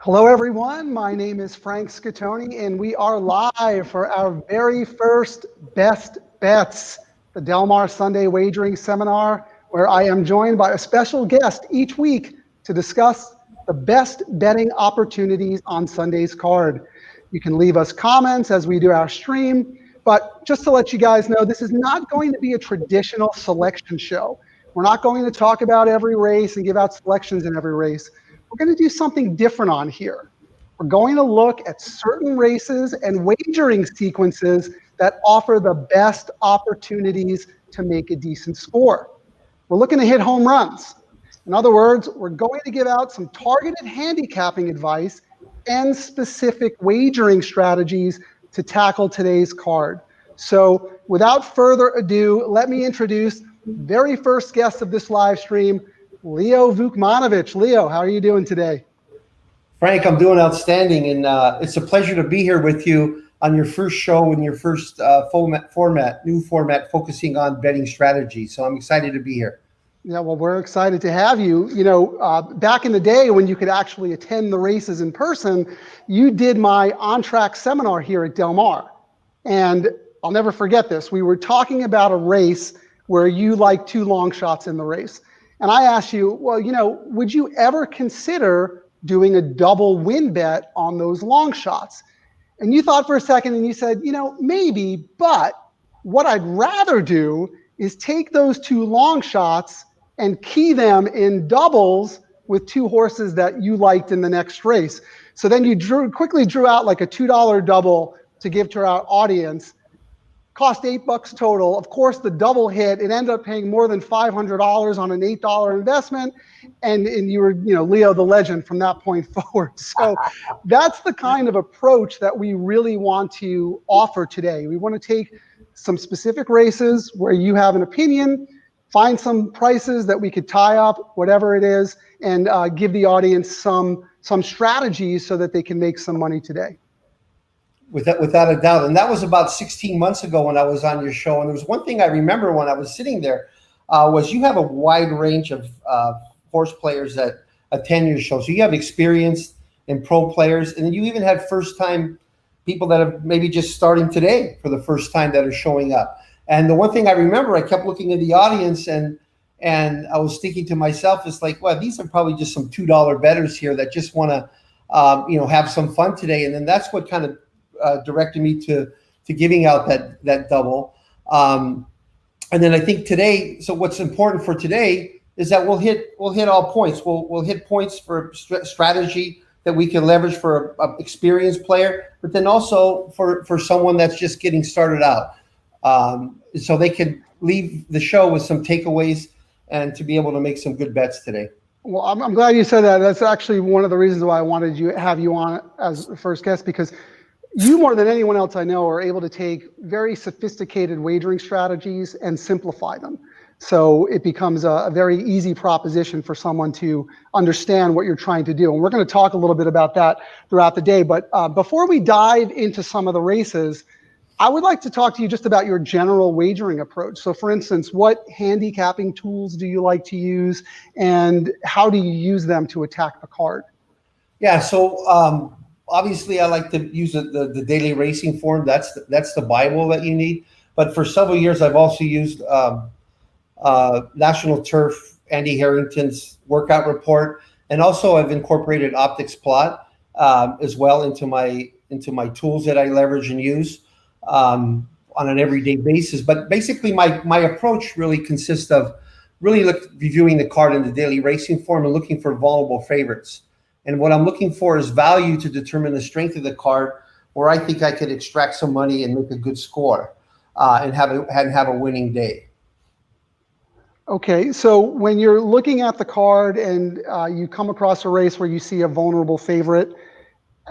Hello, everyone. My name is Frank Scatoni, and we are live for our very first Best Bets, the Del Mar Sunday Wagering Seminar, where I am joined by a special guest each week to discuss the best betting opportunities on Sunday's card. You can leave us comments as we do our stream, but just to let you guys know, this is not going to be a traditional selection show. We're not going to talk about every race and give out selections in every race. We're going to do something different on here. We're going to look at certain races and wagering sequences that offer the best opportunities to make a decent score. We're looking to hit home runs. In other words, we're going to give out some targeted handicapping advice and specific wagering strategies to tackle today's card. So without further ado, let me introduce the very first guest of this live stream, Leo Vukmanovich. Leo, how are you doing today? Frank, I'm doing outstanding, and it's a pleasure to be here with you on your first show in your first new format focusing on betting strategy. So I'm excited to be here. Yeah, well, we're excited to have you. You know, back in the day when you could actually attend the races in person, you did my on-track seminar here at Del Mar. And I'll never forget this. We were talking about a race where you liked two long shots in the race. And I asked you, well, you know, would you ever consider doing a double win bet on those long shots? And you thought for a second and you said, you know, maybe, but what I'd rather do is take those two long shots and key them in doubles with two horses that you liked in the next race. So then you quickly drew out like a $2 double to give to our audience. Cost $8 total. Of course, the double hit. It ended up paying more than $500 on an $8 investment, and you were, you know, Leo the legend from that point forward. So that's the kind of approach that we really want to offer today. We want to take some specific races where you have an opinion, find some prices that we could tie up, whatever it is, and give the audience some strategies so that they can make some money today. Without a doubt. And that was about 16 months ago when I was on your show. And there was one thing I remember when I was sitting there was you have a wide range of horse players that attend your show. So you have experienced and pro players, and then you even have first-time people that are maybe just starting today for the first time that are showing up. And the one thing I remember, I kept looking at the audience and I was thinking to myself, it's like, well, these are probably just some $2 bettors here that just want to have some fun today. And then that's what kind of directed me to giving out that double. And then I think today, so what's important for today is that we'll hit all points. We'll hit points for strategy that we can leverage for an experienced player, but then also for someone that's just getting started out. So they can leave the show with some takeaways and to be able to make some good bets today. Well, I'm glad you said that. That's actually one of the reasons why I wanted have you on as the first guest, because you, more than anyone else I know, are able to take very sophisticated wagering strategies and simplify them. So it becomes a very easy proposition for someone to understand what you're trying to do. And we're going to talk a little bit about that throughout the day. But before we dive into some of the races, I would like to talk to you just about your general wagering approach. So for instance, what handicapping tools do you like to use, and how do you use them to attack the card? Yeah, so obviously, I like to use the daily racing form. That's the Bible that you need. But for several years, I've also used National Turf, Andy Harrington's workout report, and also I've incorporated Optics Plot as well into my tools that I leverage and use on an everyday basis. But basically, my approach really consists of really reviewing the card in the daily racing form and looking for vulnerable favorites. And what I'm looking for is value to determine the strength of the card, where I think I could extract some money and make a good score and have a winning day. Okay, so when you're looking at the card and you come across a race where you see a vulnerable favorite,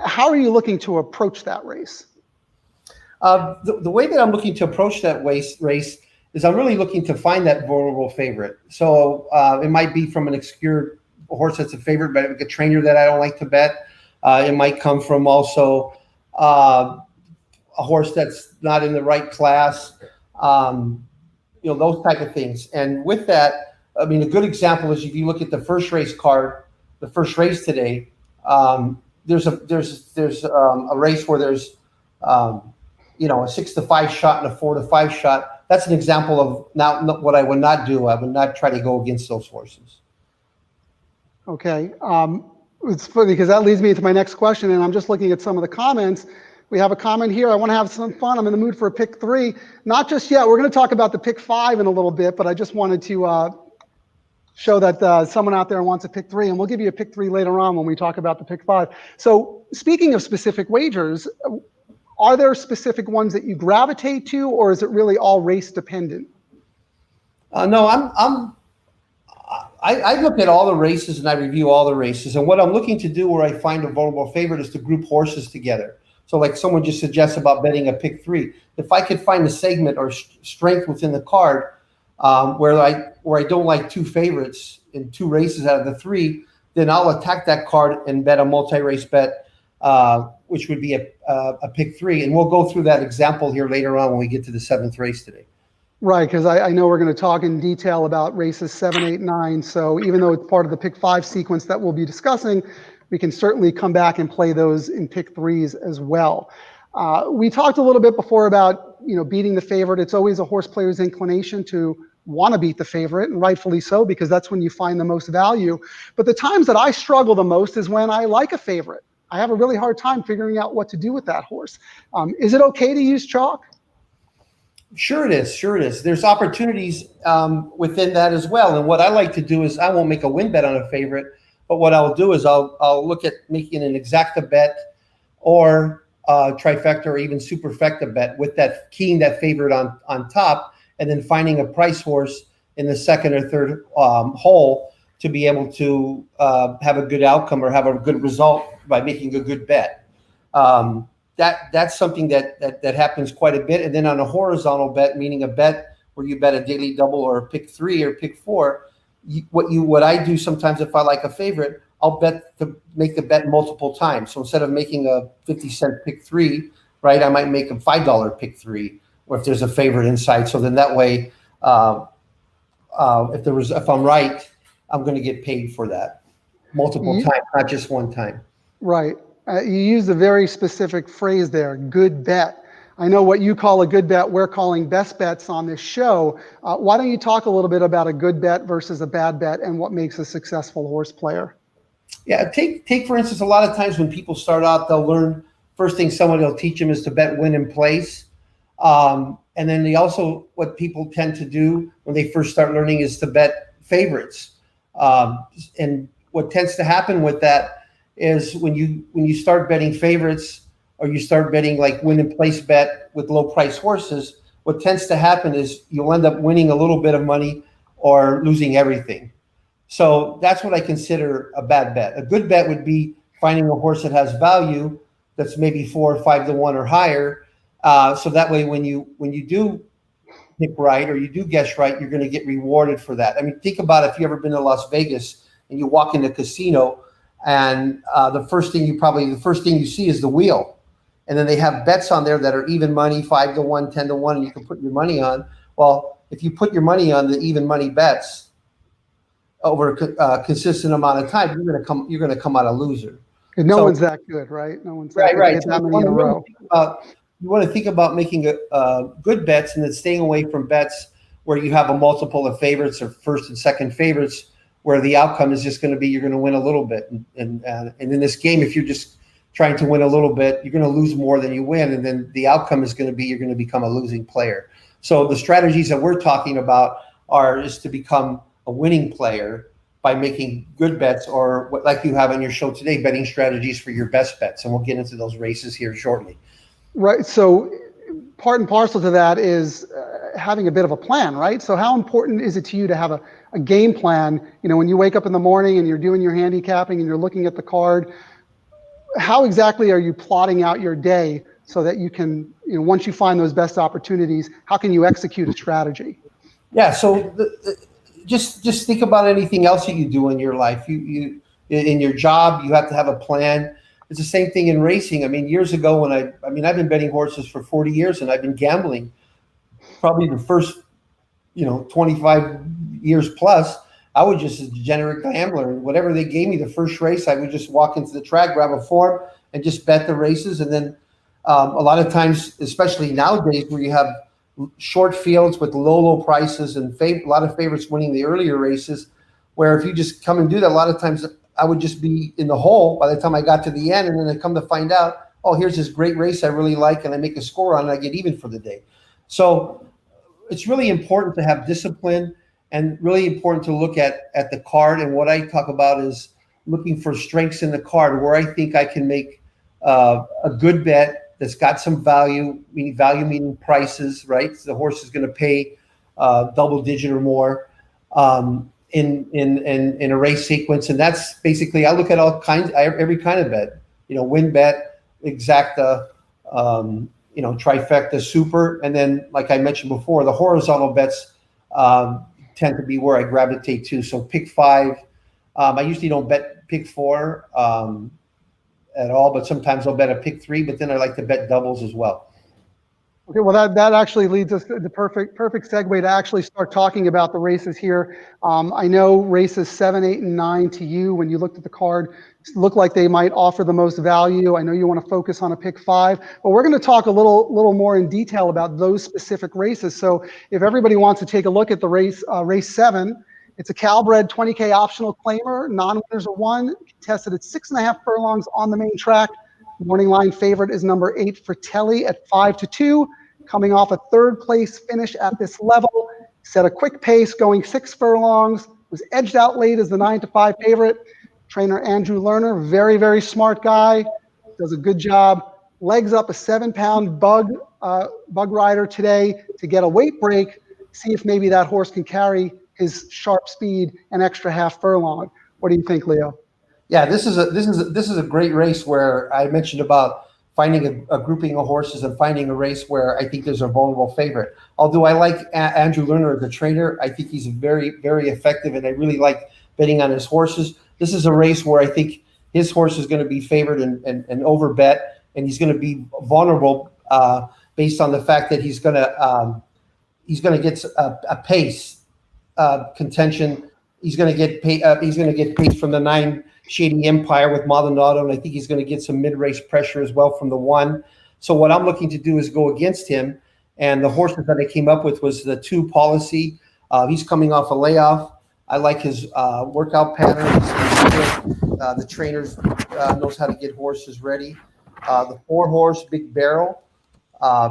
how are you looking to approach that race? The way that I'm looking to approach that race is I'm really looking to find that vulnerable favorite. So it might be from an obscure horse that's a favorite, but like a trainer that I don't like to bet. It might come from also a horse that's not in the right class, those type of things. And with that, I mean, a good example is if you look at the first race card, the first race today, there's a race where there's a 6-5 shot and a 4-5 shot. That's an example of what I would not do. I would not try to go against those horses. Okay. It's funny because that leads me to my next question, and I'm just looking at some of the comments. We have a comment here. I want to have some fun. I'm in the mood for a pick 3. Not just yet. We're going to talk about the pick 5 in a little bit, but I just wanted to show that someone out there wants a pick 3, and we'll give you a pick 3 later on when we talk about the pick 5. So speaking of specific wagers, are there specific ones that you gravitate to, or is it really all race dependent? No, I look at all the races and I review all the races. And what I'm looking to do where I find a vulnerable favorite is to group horses together. So like someone just suggests about betting a pick 3. If I could find a segment or strength within the card where I don't like 2 favorites in 2 races out of the 3, then I'll attack that card and bet a multi-race bet, which would be a pick 3. And we'll go through that example here later on when we get to the 7th race today. Right, because I know we're going to talk in detail about races 7, 8, 9. So even though it's part of the pick 5 sequence that we'll be discussing, we can certainly come back and play those in pick 3s as well. We talked a little bit before about beating the favorite. It's always a horse player's inclination to want to beat the favorite, and rightfully so, because that's when you find the most value. But the times that I struggle the most is when I like a favorite. I have a really hard time figuring out what to do with that horse. Is it okay to use chalk? Sure it is. There's opportunities within that as well. And what I like to do is I won't make a win bet on a favorite, but what I'll do is I'll look at making an exacta bet or trifecta or even superfecta bet with that keying that favorite on top, and then finding a price horse in the 2nd or 3rd hole to be able to have a good outcome or have a good result by making a good bet. That's something that happens quite a bit. And then on a horizontal bet, meaning a bet where you bet a daily double or a pick 3 or pick 4, what I do sometimes if I like a favorite, I'll bet to make the bet multiple times. So instead of making a 50-cent pick 3, right, I might make a $5 pick 3, or if there's a favorite inside. So then that way, if I'm right, I'm going to get paid for that multiple times, not just one time. Right. You used a very specific phrase there, good bet. I know what you call a good bet, we're calling best bets on this show. Why don't you talk a little bit about a good bet versus a bad bet and what makes a successful horse player? Yeah, take for instance, a lot of times when people start out, they'll learn, first thing someone will teach them is to bet win in place. And then what people tend to do when they first start learning is to bet favorites. And what tends to happen with that is when you start betting favorites, or you start betting like win in place bet with low price horses, what tends to happen is you'll end up winning a little bit of money or losing everything. So that's what I consider a bad bet. A good bet would be finding a horse that has value, that's maybe 4 or 5 to 1 or higher. So that way, when you do pick right or you do guess right, you're going to get rewarded for that. I mean, think about if you've ever been to Las Vegas and you walk in the casino, and the first thing you see is the wheel. And then they have bets on there that are even money, 5 to 1, 10 to 1, and you can put your money on. Well, if you put your money on the even money bets over a consistent amount of time, you're going to come out a loser. No one's that good, right? No one's that good to get that many in a row. You want to think about making good bets and then staying away from bets where you have a multiple of favorites or first and second favorites, where the outcome is just going to be you're going to win a little bit. And in this game, if you're just trying to win a little bit, you're going to lose more than you win. And then the outcome is going to be you're going to become a losing player. So the strategies that we're talking about is to become a winning player by making good bets, or what, like you have on your show today, betting strategies for your best bets. And we'll get into those races here shortly. Right. So part and parcel to that is having a bit of a plan, right? So how important is it to you to have a game plan? When you wake up in the morning and you're doing your handicapping and you're looking at the card, how exactly are you plotting out your day so that you can, once you find those best opportunities, how can you execute a strategy? Yeah. So just think about anything else that you do in your life. You in your job, you have to have a plan. It's the same thing in racing. I mean, years ago when I've been betting horses for 40 years and I've been gambling probably the first, 25 years plus. I was just a degenerate gambler. Whatever they gave me the first race, I would just walk into the track, grab a form, and just bet the races. And then a lot of times, especially nowadays, where you have short fields with low prices and a lot of favorites winning the earlier races, where if you just come and do that, a lot of times I would just be in the hole by the time I got to the end, and then I come to find out, oh, here's this great race I really like, and I make a score on it, and I get even for the day. So it's really important to have discipline and really important to look at the card. And what I talk about is looking for strengths in the card where I think I can make a good bet that's got some value meaning prices, right? So the horse is going to pay double digit or more in a race sequence. And that's basically, I look at every kind of bet, win bet, exacta, trifecta, super. And then, like I mentioned before, the horizontal bets tend to be where I gravitate to. So pick 5. I usually don't bet pick 4 at all, but sometimes I'll bet a pick 3, but then I like to bet doubles as well. Okay, well, that actually leads us to the perfect segue to actually start talking about the races here. I know races 7, 8, and 9 to you, when you looked at the card, look like they might offer the most value. I know you want to focus on a pick 5, but we're going to talk a little more in detail about those specific races. So if everybody wants to take a look at the race 7, it's a Calbred 20K optional claimer. Non-winners are 1, contested at 6.5 furlongs on the main track. Morning line favorite is number 8 Fratelli at 5-2, coming off a 3rd place finish at this level. Set a quick pace going 6 furlongs, was edged out late as the 9-5 favorite. Trainer Andrew Lerner, very, very smart guy, does a good job. Legs up a 7-pound bug rider today to get a weight break, see if maybe that horse can carry his sharp speed an extra half furlong. What do you think, Leo? Yeah, this is a great race where I mentioned about finding a grouping of horses and finding a race where I think there's a vulnerable favorite. Although I like Andrew Lerner as a trainer, I think he's very, very effective, and I really like betting on his horses. This is a race where I think his horse is going to be favored and over bet, and he's going to be vulnerable based on the fact that he's going to get a pace contention. He's going to get pace from the 9 Shady Empire with Maldonado, and I think he's going to get some mid-race pressure as well from the 1. So what I'm looking to do is go against him, and the horses that I came up with was the 2 Policy. He's coming off a layoff. I like his workout pattern. The trainer knows how to get horses ready. The 4 horse Big Barrel.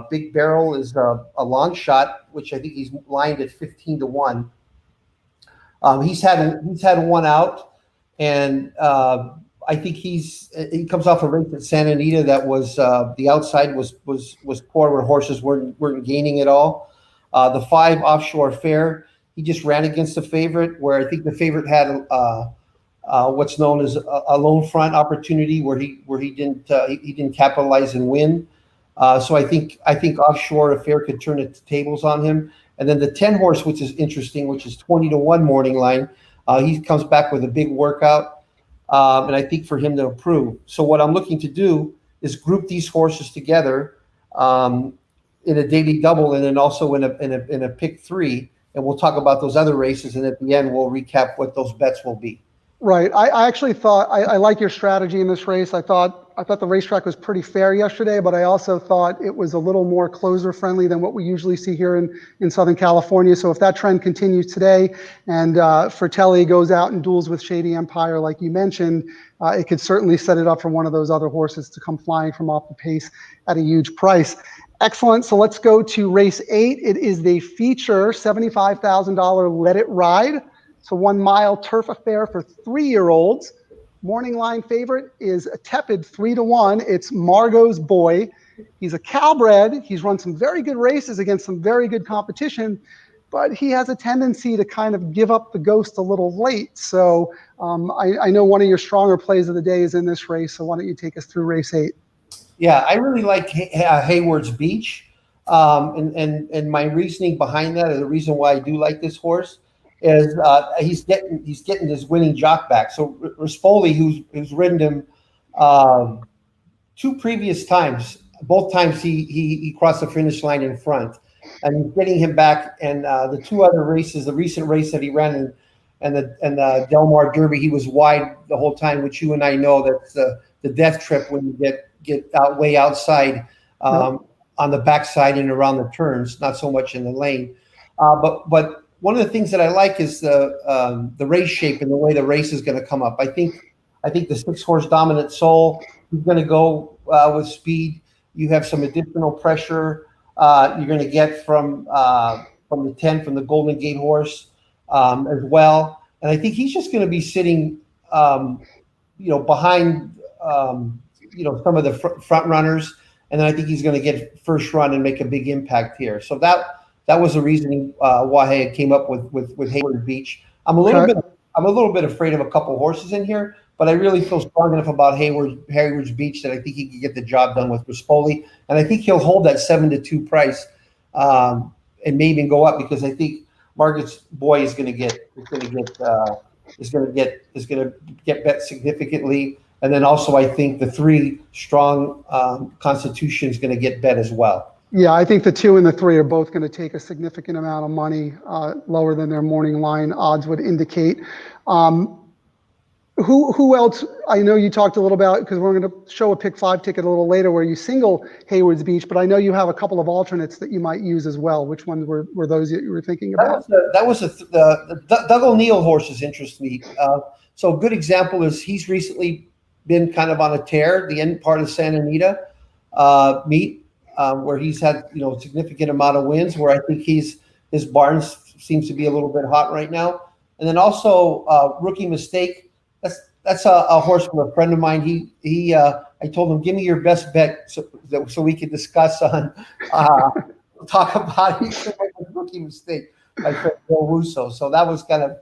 Big Barrel is a long shot, which I think he's lined at 15-1. He's had 1 out. And I think he comes off a race at Santa Anita that was the outside was poor, where horses weren't gaining at all. The 5 Offshore Fair, he just ran against the favorite, where I think the favorite had what's known as a lone front opportunity, where he didn't capitalize and win. So I think Offshore Fair could turn the tables on him. And then the 10 horse, which is interesting, which is 20-1 morning line. He comes back with a big workout, and I think for him to improve. So what I'm looking to do is group these horses together in a daily double, and then also in a pick 3, and we'll talk about those other races, and at the end we'll recap what those bets will be. Right. I actually thought I like your strategy in this race. I thought the racetrack was pretty fair yesterday, but I also thought it was a little more closer friendly than what we usually see here in Southern California. So if that trend continues today, and Fratelli goes out and duels with Shady Empire, like you mentioned, it could certainly set it up for one of those other horses to come flying from off the pace at a huge price. Excellent. So let's go to race 8. It is the feature $75,000 Let It Ride. It's a 1 mile turf affair for 3-year-olds. Morning line favorite is a tepid 3-1. It's Margot's Boy. He's a Calbred. He's run some very good races against some very good competition, but he has a tendency to kind of give up the ghost a little late. So I know one of your stronger plays of the day is in this race. So why don't you take us through race 8? Yeah, I really like Hayward's Beach. And my reasoning behind that, and the reason why I do like this horse, is he's getting his winning jock back. So Rispoli, who's ridden him 2 previous times, both times he crossed the finish line in front, and he's getting him back. And the 2 other races, the recent race that he ran and the Del Mar Derby, he was wide the whole time, which you and I know that's the death trip when you get out way outside on the backside and around the turns, not so much in the lane. But one of the things that I like is the race shape and the way the race is going to come up. I think the 6-horse Dominant Soul is going to go with speed. You have some additional pressure you're going to get from the 10 from the Golden Gate horse as well. And I think he's just going to be sitting, behind, some of the front runners. And then I think he's going to get first run and make a big impact here. So that was the reasoning why I came up with Hayward Beach. I'm a little bit afraid of a couple horses in here, but I really feel strong enough about Hayward's Beach that I think he can get the job done with Rispoli, and I think he'll hold that 7-2 price, and maybe even go up, because I think Margaret's Boy is going to get bet significantly, and then also I think the 3 Strong Constitution is going to get bet as well. Yeah, I think the 2 and the 3 are both going to take a significant amount of money, lower than their morning line odds would indicate. Who else? I know you talked a little about, because we're going to show a pick 5 ticket a little later where you single Hayward's Beach, but I know you have a couple of alternates that you might use as well. Which ones were those that you were thinking about? The Doug O'Neill horses interest me. So a good example is he's recently been kind of on a tear, the end part of Santa Anita meet, where he's had a significant amount of wins, where I think his Barnes seems to be a little bit hot right now. And then also Rookie Mistake. That's a horse from a friend of mine. I told him, give me your best bet so we could discuss on talk about Rookie Mistake, my friend Bill Russo. So that was kind of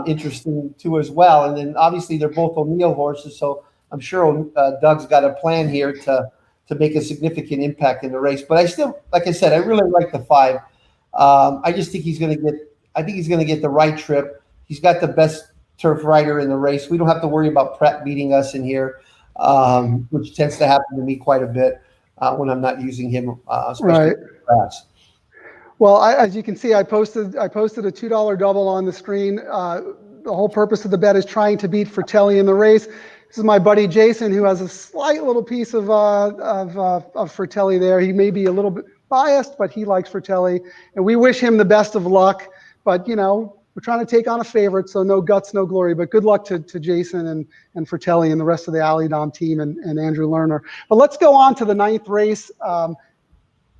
interesting too as well. And then obviously they're both O'Neill horses, so I'm sure Doug's got a plan here to make a significant impact in the race. But I still, like I said, I really like the 5. I just think he's going to get the right trip. He's got the best turf rider in the race. We don't have to worry about Pratt beating us in here, which tends to happen to me quite a bit when I'm not using him, especially in grass. Well, as you can see, I posted a $2 double on the screen. The whole purpose of the bet is trying to beat Fratelli in the race. This is my buddy Jason, who has a slight little piece of Fratelli there. He may be a little bit biased, but he likes Fratelli, and we wish him the best of luck. But we're trying to take on a favorite, so no guts, no glory. But good luck to Jason and Fratelli and the rest of the Alidom team and Andrew Lerner. But let's go on to the 9th race.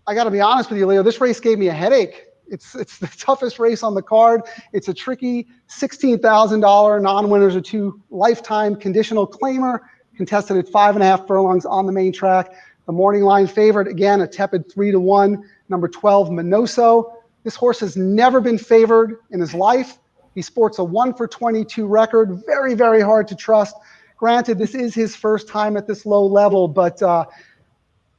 I got to be honest with you, Leo. This race gave me a headache. It's the toughest race on the card. It's a tricky $16,000 non-winners or 2 lifetime conditional claimer, contested at 5.5 furlongs on the main track. The morning line favorite, again, a tepid 3-1, number 12, Minoso. This horse has never been favored in his life. He sports a 1-for-22 record. Very, very hard to trust. Granted, this is his first time at this low level, but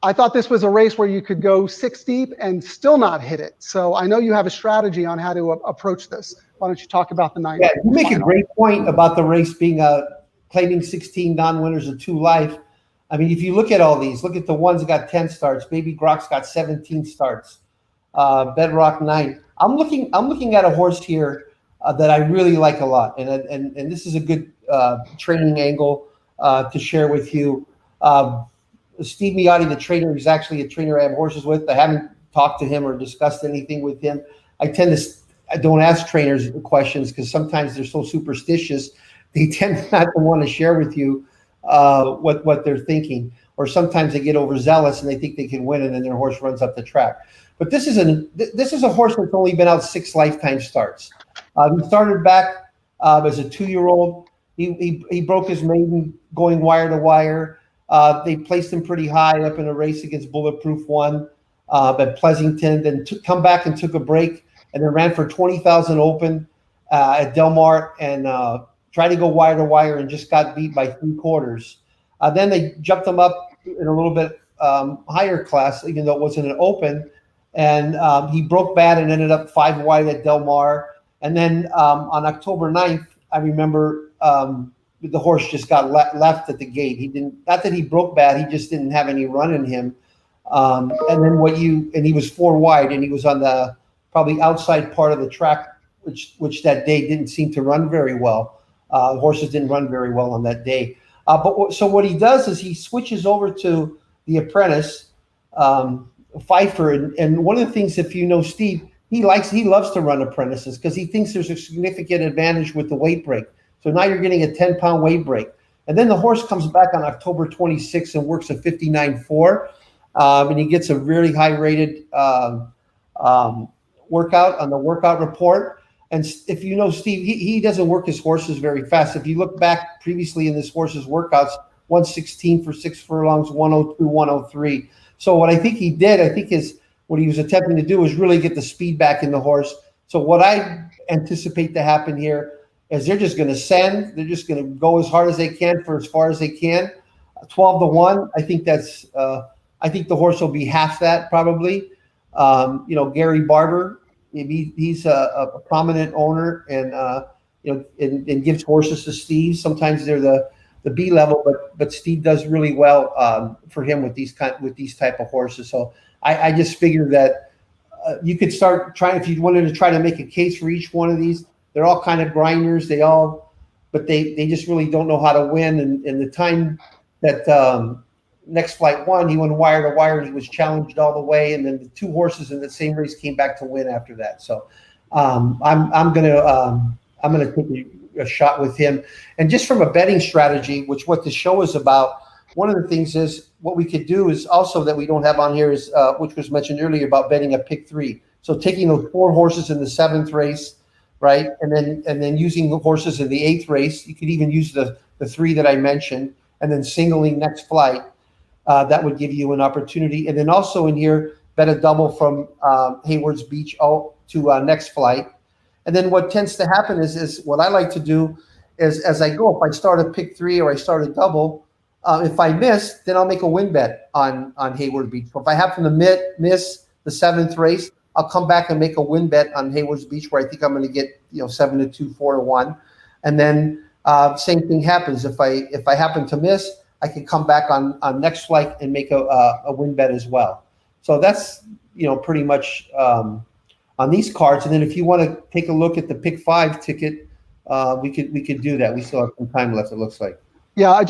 I thought this was a race where you could go 6 deep and still not hit it. So I know you have a strategy on how to approach this. Why don't you talk about the 9th? Yeah, you make a great point about the race being claiming 16 non-winners of 2 life. I mean, if you look at all these, look at the ones that got 10 starts. Baby Grok's got 17 starts. Bedrock 9. I'm looking at a horse here that I really like a lot, and this is a good training angle to share with you. Steve Miotti, the trainer, is actually a trainer I have horses with. I haven't talked to him or discussed anything with him. I don't ask trainers questions because sometimes they're so superstitious. They tend not to want to share with you what they're thinking, or sometimes they get overzealous and they think they can win, and then their horse runs up the track. But this is a horse that's only been out 6 lifetime starts. He started back as a 2-year-old. He broke his maiden going wire to wire. They placed him pretty high up in a race against Bulletproof One at Pleasanton, then come back and took a break, and then ran for 20,000 open at Del Mar, and tried to go wire to wire and just got beat by 3/4. Then they jumped him up in a little bit higher class, even though it wasn't an open. And he broke bad and ended up 5 wide at Del Mar. And then on October 9th, I remember the horse just got left at the gate. Not that he broke bad, he just didn't have any run in him. And then he was 4 wide, and he was on the probably outside part of the track which that day didn't seem to run very well. Horses didn't run very well on that day. So what he does is he switches over to the apprentice, Pfeiffer, and one of the things, if you know Steve, he loves to run apprentices because he thinks there's a significant advantage with the weight break. So now you're getting a 10-pound weight break. And then the horse comes back on October 26th and works a 59.4, and he gets a really high-rated workout on the workout report. And if you know Steve, he doesn't work his horses very fast. If you look back previously in this horse's workouts, 116 for 6 furlongs, 102, 103. So what I think he did, what he was attempting to do is really get the speed back in the horse. So what I anticipate to happen here is they're just going to go as hard as they can for as far as they can. 12-1, I think I think the horse will be half that probably. Gary Barber, maybe he's a prominent owner and gives horses to Steve. Sometimes they're the B level, but Steve does really well for him with these type of horses. So I just figured that you could start trying, if you wanted to try to make a case for each one of these. They're all kind of grinders. But they just really don't know how to win. And the time that Next Flight won, he went wire to wire. He was challenged all the way, and then the two horses in the same race came back to win after that. So I'm gonna take a shot with him. And just from a betting strategy, which what the show is about, one of the things is what we could do is also that we don't have on here is which was mentioned earlier about betting a pick 3. So taking those 4 horses in the 7th race, right, and then using the horses in the 8th race. You could even use the 3 that I mentioned, and then singling Next Flight. That would give you an opportunity. And then also in here, bet a double from Hayward's Beach to Next Flight. And then what tends to happen is what I like to do is as I go, if I start a pick 3 or I start a double, if I miss, then I'll make a win bet on Hayward Beach. But if I happen to miss the 7th race, I'll come back and make a win bet on Hayward's Beach where I think I'm going to get 7-2, 4-1. And then same thing happens. If I happen to miss, I can come back on Next Flight and make a win bet as well. So that's pretty much on these cards. And then if you want to take a look at the pick 5 ticket, we could do that. We still have some time left, it looks like. Yeah,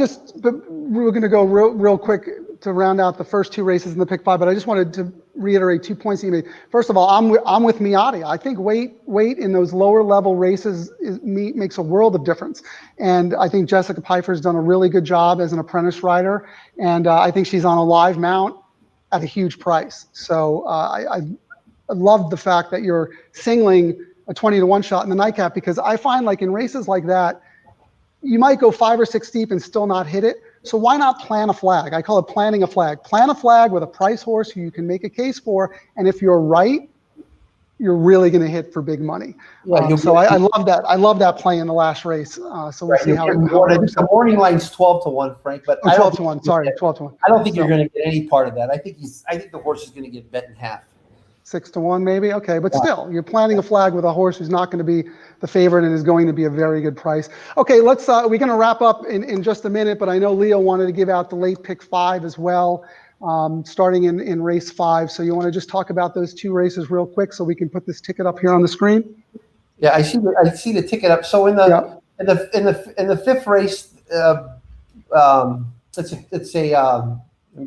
we're going to go real quick to round out the first 2 races in the pick 5, but I just wanted to reiterate 2 points that you made. First of all, I'm with Miotti. I think weight in those lower level races makes a world of difference. And I think Jessica Pfeiffer's done a really good job as an apprentice rider. And I think she's on a live mount at a huge price. So I love the fact that you're singling a 20-1 shot in the nightcap, because I find like in races like that, you might go 5 or 6 deep and still not hit it. So why not plan a flag? I call it planning a flag. Plan a flag with a price horse who you can make a case for. And if you're right, you're really going to hit for big money. Yeah, so I love that. I love that play in the last race. So we'll see how it goes. The morning line's 12-1, Frank. But 12-1. Sorry, 12-1. I don't think you're going to get any part of that. I think the horse is going to get bet in half. 6-1 maybe. Okay, but still, you're planting a flag with a horse who's not going to be the favorite and is going to be a very good price. Okay, we're going to wrap up in just a minute, but I know Leo wanted to give out the late pick 5 as well, starting in race 5. So you want to just talk about those 2 races real quick so we can put this ticket up here on the screen? Yeah, I see the ticket up. So in the 5th race, I'm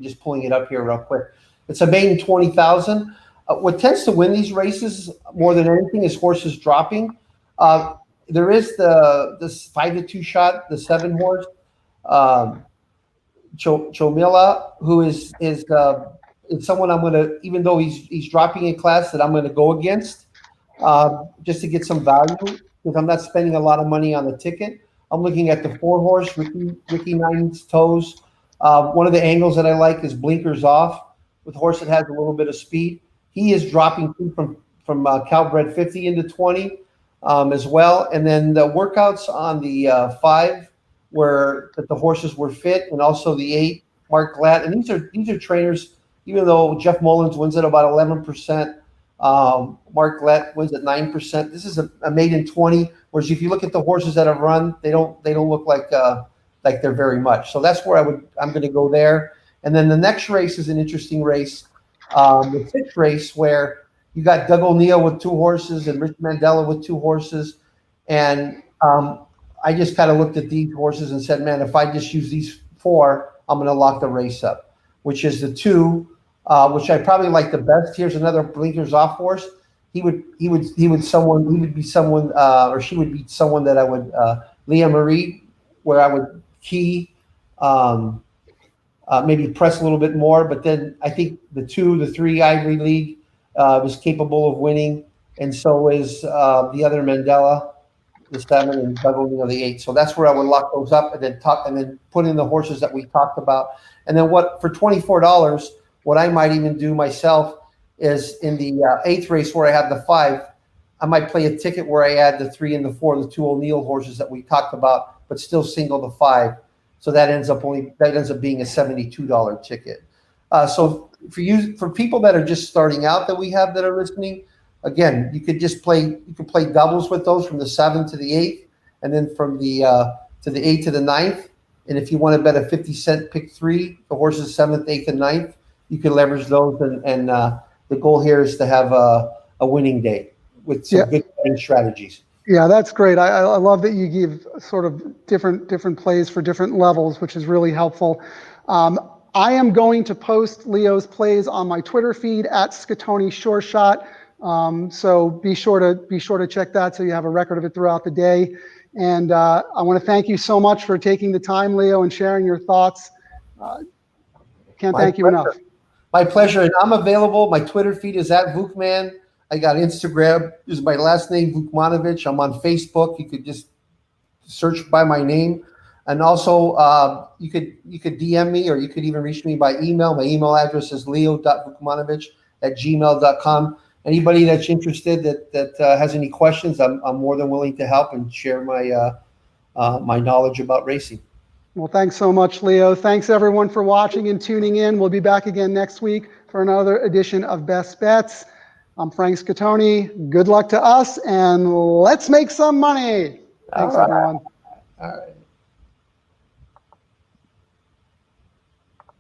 just pulling it up here real quick. It's a maiden 20,000. What tends to win these races more than anything is horses dropping. There is this 5-2 shot, the 7 horse, Chomila, who is someone I'm going to, even though he's dropping in class, that I'm going to go against just to get some value, because I'm not spending a lot of money on the ticket. I'm looking at the 4 horse, Ricky Nine's Toes. One of the angles that I like is blinkers off with a horse that has a little bit of speed. He is dropping from Calbred 50 into 20 as well. And then the workouts on the 5 were that the horses were fit, and also the 8, Mark Glatt. And these are trainers, even though Jeff Mullins wins at about 11%, Mark Glatt wins at 9%. This is a maiden 20, whereas if you look at the horses that have run, they don't look like they're very much. So that's where I'm going to go there. And then the next race is an interesting race. The 6th race, where You got Doug O'Neill with 2 horses and Rich Mandela with 2 horses. And I just kind of looked at these horses and said, man, if I just use these 4, I'm going to lock the race up, which is the 2, which I probably like the best. Here's another blinkers off horse. He would be someone, or she would be someone that I would, Leah Marie, where I would key, maybe press a little bit more. But then I think the 2, the 3 Ivory League was capable of winning, and so is the other Mandela, the 7, and Doug O'Neill, the 8. So that's where I would lock those up, and then put in the horses that we talked about. And then for $24, what I might even do myself is in the 8th race where I have the 5, I might play a ticket where I add the 3 and the 4, the 2 O'Neill horses that we talked about, but still single the 5. So that ends up being a $72 ticket. So for people that are just starting out that we have that are listening, again, you could play doubles with those from the 7 to the 8th, and then from the 8th to the 9th. And if you want to bet a 50-cent pick 3, the horses 7th, 8th, and 9th, you can leverage those. And the goal here is to have a winning day with some good betting strategies. Yeah, that's great. I love that you give sort of different plays for different levels, which is really helpful. I am going to post Leo's plays on my Twitter feed at Scatoni Sure Shot. So be sure to check that so you have a record of it throughout the day. And I want to thank you so much for taking the time, Leo, and sharing your thoughts. Can't thank you enough. My pleasure. And I'm available. My Twitter feed is at Vukman. I got Instagram. This is my last name, Vukmanovich. I'm on Facebook. You could just search by my name. And also, you could DM me, or you could even reach me by email. My email address is leo.vukmanovich@gmail.com. Anybody that's interested that has any questions, I'm more than willing to help and share my my knowledge about racing. Well, thanks so much, Leo. Thanks, everyone, for watching and tuning in. We'll be back again next week for another edition of Best Bets. I'm Frank Scatoni. Good luck to us, and let's make some money. Thanks, everyone. All right.